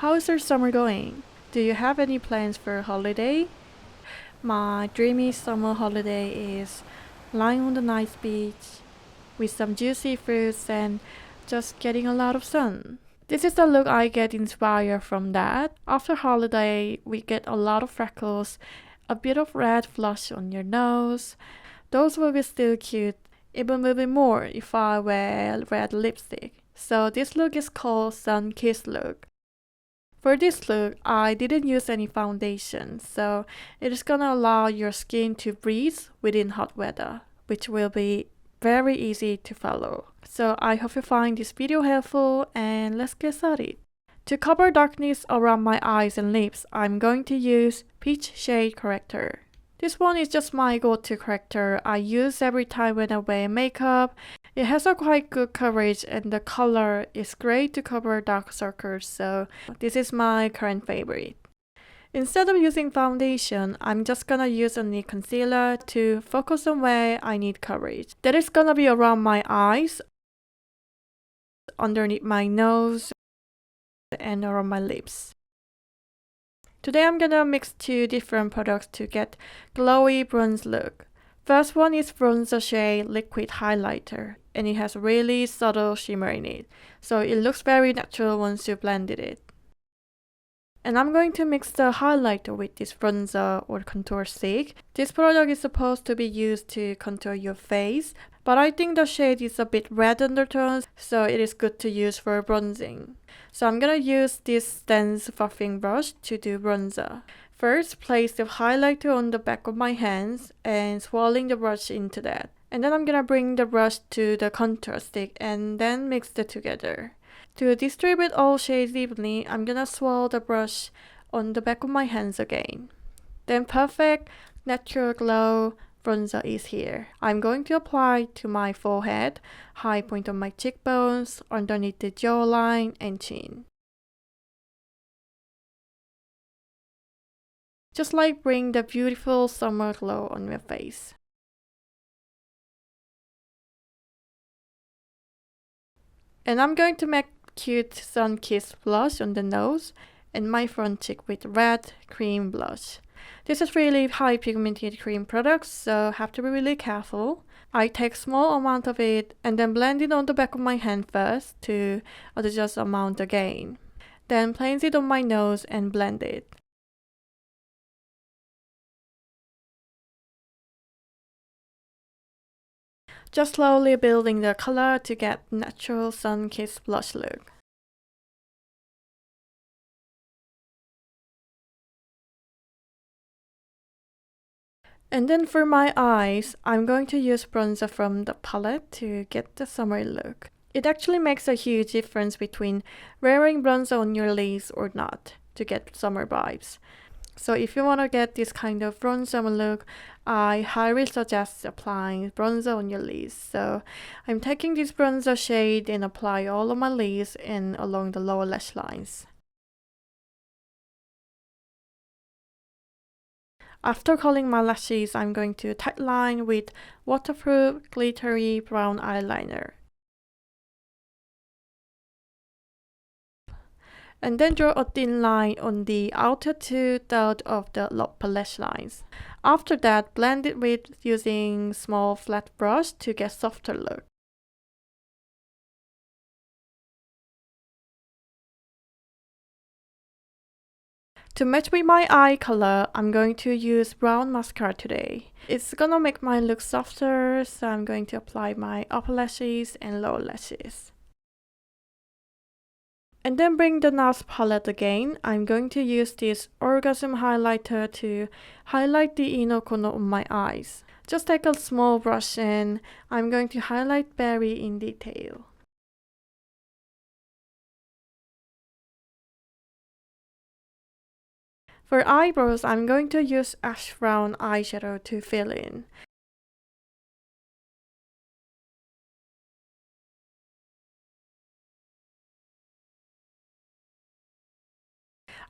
How is your summer going? Do you have any plans for a holiday? My dreamy summer holiday is lying on the nice beach with some juicy fruits and just getting a lot of sun. This is the look I get inspired from that. After holiday, we get a lot of freckles, a bit of red flush on your nose. Those will be still cute, even will be more if I wear red lipstick. So this look is called Sun Kiss look. For this look, I didn't use any foundation, so it is gonna allow your skin to breathe within hot weather, which will be very easy to follow. So I hope you find this video helpful, and let's get started. To cover darkness around my eyes and lips, I'm going to use Peach Shade Corrector. This one is just my go-to corrector I use every time when I wear makeup. It has a quite good coverage and the color is great to cover dark circles, so this is my current favorite. Instead of using foundation, I'm just gonna use a concealer to focus on where I need coverage. That is gonna be around my eyes, underneath my nose, and around my lips. Today I'm gonna mix two different products to get glowy bronze look. First one is Bronzer Shade Liquid Highlighter, and it has really subtle shimmer in it, so it looks very natural once you blended it. And I'm going to mix the highlighter with this bronzer or contour stick. This product is supposed to be used to contour your face, but I think the shade is a bit red undertones, so it is good to use for bronzing. So I'm gonna use this dense buffing brush to do bronzer. First, place the highlighter on the back of my hands and swirling the brush into that. And then I'm gonna bring the brush to the contour stick and then mix it together. To distribute all shades evenly, I'm gonna swirl the brush on the back of my hands again. Then perfect natural glow bronzer is here. I'm going to apply to my forehead, high point of my cheekbones, underneath the jawline and chin. Just like bring the beautiful summer glow on your face. And I'm going to make cute sun kissed blush on the nose and my front cheek with red cream blush. This is really high pigmented cream product, so have to be really careful. I take small amount of it and then blend it on the back of my hand first to adjust amount again. Then place it on my nose and blend it. Just slowly building the color to get natural sun-kissed blush look. And then for my eyes, I'm going to use bronzer from the palette to get the summer look. It actually makes a huge difference between wearing bronzer on your lids or not to get summer vibes. So if you want to get this kind of bronze summer look, I highly suggest applying bronzer on your lids. So I'm taking this bronzer shade and apply all on my lids and along the lower lash lines. After curling my lashes, I'm going to tightline with waterproof glittery brown eyeliner. And then draw a thin line on the outer 2/3 of the upper lash lines. After that, blend it with using small flat brush to get softer look. To match with my eye color, I'm going to use brown mascara today. It's gonna make my look softer, so I'm going to apply my upper lashes and lower lashes. And then bring the NARS palette again. I'm going to use this orgasm highlighter to highlight the inner corner of my eyes. Just take a small brush and I'm going to highlight very in detail. For eyebrows, I'm going to use ash brown eyeshadow to fill in.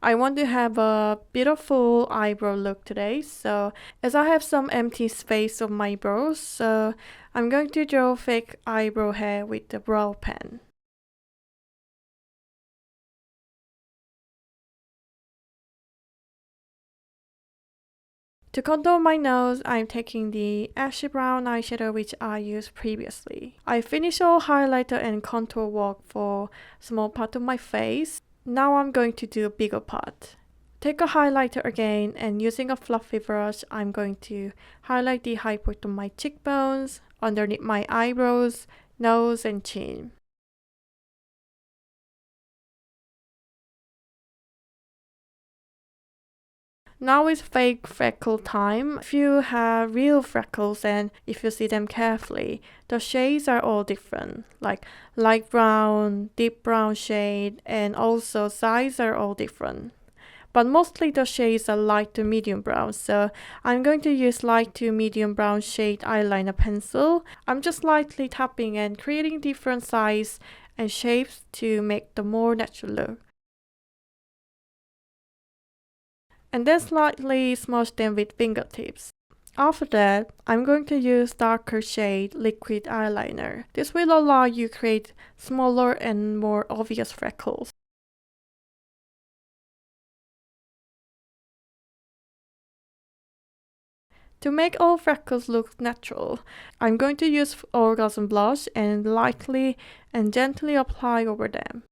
I want to have a beautiful eyebrow look today, so as I have some empty space on my brows, so I'm going to draw fake eyebrow hair with the brow pen. To contour my nose, I'm taking the ashy brown eyeshadow which I used previously. I finished all highlighter and contour work for small part of my face. Now I'm going to do a bigger part. Take a highlighter again, and using a fluffy brush, I'm going to highlight the high point of my cheekbones, underneath my eyebrows, nose and chin. Now is fake freckle time. If you have real freckles and if you see them carefully, the shades are all different, like light brown, deep brown shade, and also size are all different. But mostly the shades are light to medium brown, so I'm going to use light to medium brown shade eyeliner pencil. I'm just lightly tapping and creating different size and shapes to make the more natural look. And then slightly smudge them with fingertips. After that, I'm going to use darker shade liquid eyeliner. This will allow you to create smaller and more obvious freckles. To make all freckles look natural, I'm going to use orgasm blush and lightly and gently apply over them.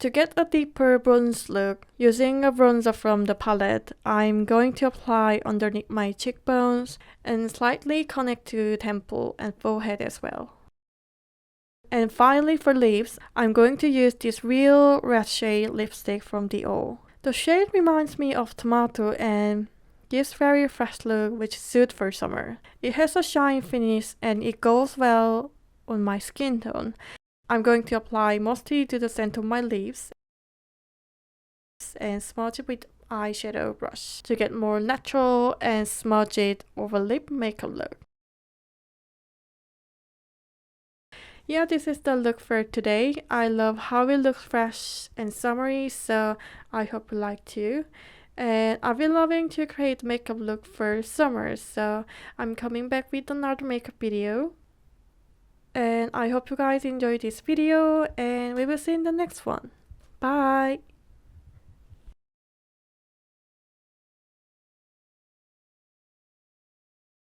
To get a deeper bronze look, using a bronzer from the palette, I'm going to apply underneath my cheekbones and slightly connect to temple and forehead as well. And finally for lips, I'm going to use this real red shade lipstick from DIOR. The shade reminds me of tomato and gives very fresh look which suits for summer. It has a shine finish and it goes well on my skin tone. I'm going to apply mostly to the center of my lips and smudge it with eyeshadow brush to get more natural and smudge it over lip makeup look. Yeah, this is the look for today. I love how it looks fresh and summery, so I hope you like too. And I've been loving to create makeup look for summer, so I'm coming back with another makeup video. And I hope you guys enjoyed this video, and we will see in the next one. Bye!